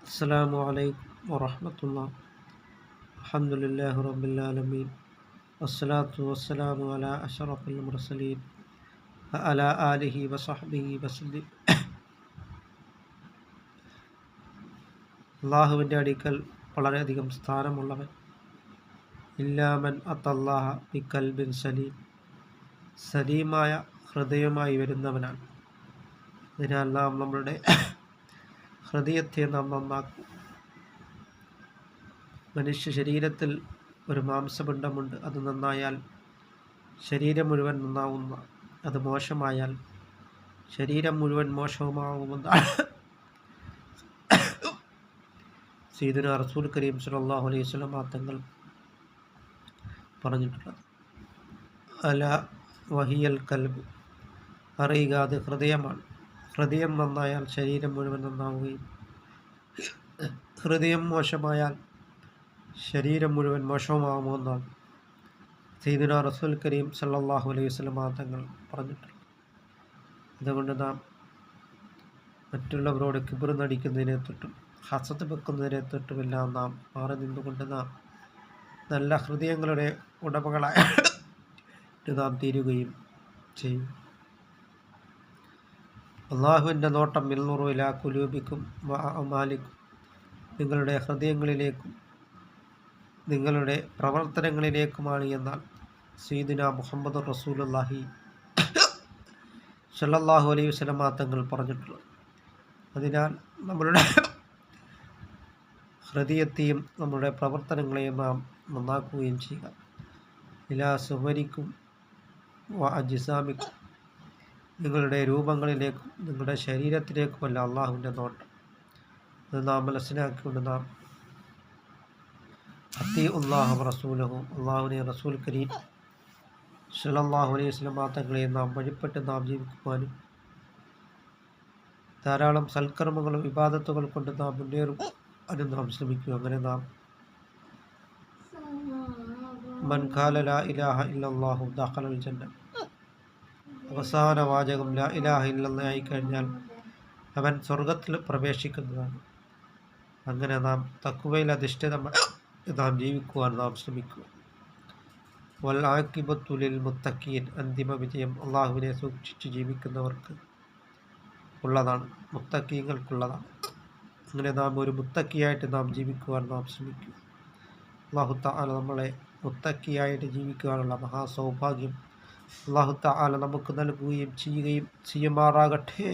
അസ്സലാമു അലൈക്കും വറഹ്മത്തുള്ളാഹി. അൽഹംദുലില്ലാഹി റബ്ബിൽ ആലമീൻ. വസ്സലാത്തു വസ്സലാമു അലാ അഷ്റഫിൽ മുർസലീൻ വഅലാ ആലിഹി വസഹ്ബിഹി വസല്ലം. അള്ളാഹുവിൻ്റെ അടുക്കൽ വളരെയധികം സ്ഥാനമുള്ളവൻ ഇല്ലാമൻ അത്തല്ലാഹ ബിഖൽബിൻ സലീം, സലീമായ ഹൃദയമായി വരുന്നവനാണ്. അതിനാൽ നാം നമ്മളുടെ ഹൃദയത്തെ നാം നന്നാക്കും. മനുഷ്യ ശരീരത്തിൽ ഒരു മാംസപിണ്ഡമുണ്ട്. അത് നന്നായാൽ ശരീരം മുഴുവൻ നന്നാവുന്ന, അത് മോശമായാൽ ശരീരം മുഴുവൻ മോശമാകുമെന്നാണ് സയ്യിദുനാ റസൂൽ കരീം സ്വല്ലല്ലാഹു അലൈഹി വസല്ലം തങ്ങൾ പറഞ്ഞിട്ടുള്ളത്. അല വഹിയൽ കൽബ്, അറിയുക, അത് ഹൃദയമാണ്. ഹൃദയം നന്നായാൽ ശരീരം മുഴുവൻ നന്നാവുകയും ഹൃദയം മോശമായാൽ ശരീരം മുഴുവൻ മോശമാകുമെന്നാണ് സയ്യിദുനാ റസൂൽ കരീം സ്വല്ലല്ലാഹു അലൈഹി വസല്ലം തങ്ങൾ പറഞ്ഞിട്ടുള്ളത്. അതുകൊണ്ട് നാം മറ്റുള്ളവരോട് കിബർ നടിക്കുന്നതിനെ തൊട്ടും ഹസത്ത് വെക്കുന്നതിനെ തൊട്ടുമെല്ലാം നാം മാറി നിന്നുകൊണ്ട് നാം നല്ല ഹൃദയങ്ങളുടെ ഉടമകളായിട്ട് നാം തീരുകയും ചെയ്യും. അള്ളാഹുവിൻ്റെ നോട്ടം മിൽനുറു ഇലാ ഖുലൂബിക്കും വ അഅമാലിക്കും, നിങ്ങളുടെ ഹൃദയങ്ങളിലേക്കും നിങ്ങളുടെ പ്രവർത്തനങ്ങളിലേക്കുമാണ് എന്നാൽ സയ്യിദുനാ മുഹമ്മദ് റസൂലുള്ളാഹി സ്വല്ലല്ലാഹു അലൈഹി വസല്ലം തങ്ങൾ പറഞ്ഞിട്ടുള്ളത്. അതിനാൽ നമ്മളുടെ ഹൃദയത്തെയും നമ്മുടെ പ്രവർത്തനങ്ങളെയും നാം നന്നാക്കുകയും ചെയ്യുക. ഇലാ സുവരിക്കും വ അജ്സാമിക്കും, നിങ്ങളുടെ രൂപങ്ങളിലേക്കും നിങ്ങളുടെ ശരീരത്തിലേക്കുമല്ല അള്ളാഹുവിൻ്റെ നോട്ടം. അത് നാം മനസ്സിലാക്കിക്കൊണ്ട് നാം അത്തീഉല്ലാഹ റസൂലഹു, അള്ളാഹുവിനെ റസൂൽ കരീം സ്വല്ലല്ലാഹു അലൈഹി വസല്ലം തങ്ങളെ നാം വഴിപ്പെട്ട് നാം ജീവിക്കുവാനും ധാരാളം സൽക്കർമ്മങ്ങളും ഇബാദത്തുകൾ കൊണ്ട് നാം മുന്നേറും അതിന് നാം ശ്രമിക്കുക. അങ്ങനെ നാം മൻ ഖാല ലാ ഇലാഹ ഇല്ലല്ലാഹു ദഖലൽ ജന്ന, അവസാന വാചകം ലാ ഇലാഹ ഇല്ലല്ലാഹ് ആയിക്കഴിഞ്ഞാൽ അവൻ സ്വർഗത്തിൽ പ്രവേശിക്കുന്നതാണ്. അങ്ങനെ നാം തഖ്വയിൽ അധിഷ്ഠിതമായി നാം ജീവിക്കുവാൻ നാം ശ്രമിക്കുക. വൽ ആഖിബത്തു ലിൽ മുത്തഖീൻ, അന്തിമ വിജയം അള്ളാഹുവിനെ സൂക്ഷിച്ച് ജീവിക്കുന്നവർക്ക് ഉള്ളതാണ്, മുത്തഖീങ്ങൾക്കുള്ളതാണ്. അങ്ങനെ നാം ഒരു മുത്തഖിയായിട്ട് നാം ജീവിക്കുവാൻ നാം ശ്രമിക്കുക. അല്ലാഹു തആല നമ്മളെ മുത്തഖിയായിട്ട് ജീവിക്കുവാനുള്ള മഹാസൗഭാഗ്യം അല്ലാഹു തആല നമുക്ക് നൽകുകയും ചെയ്യുമാറാകട്ടെ.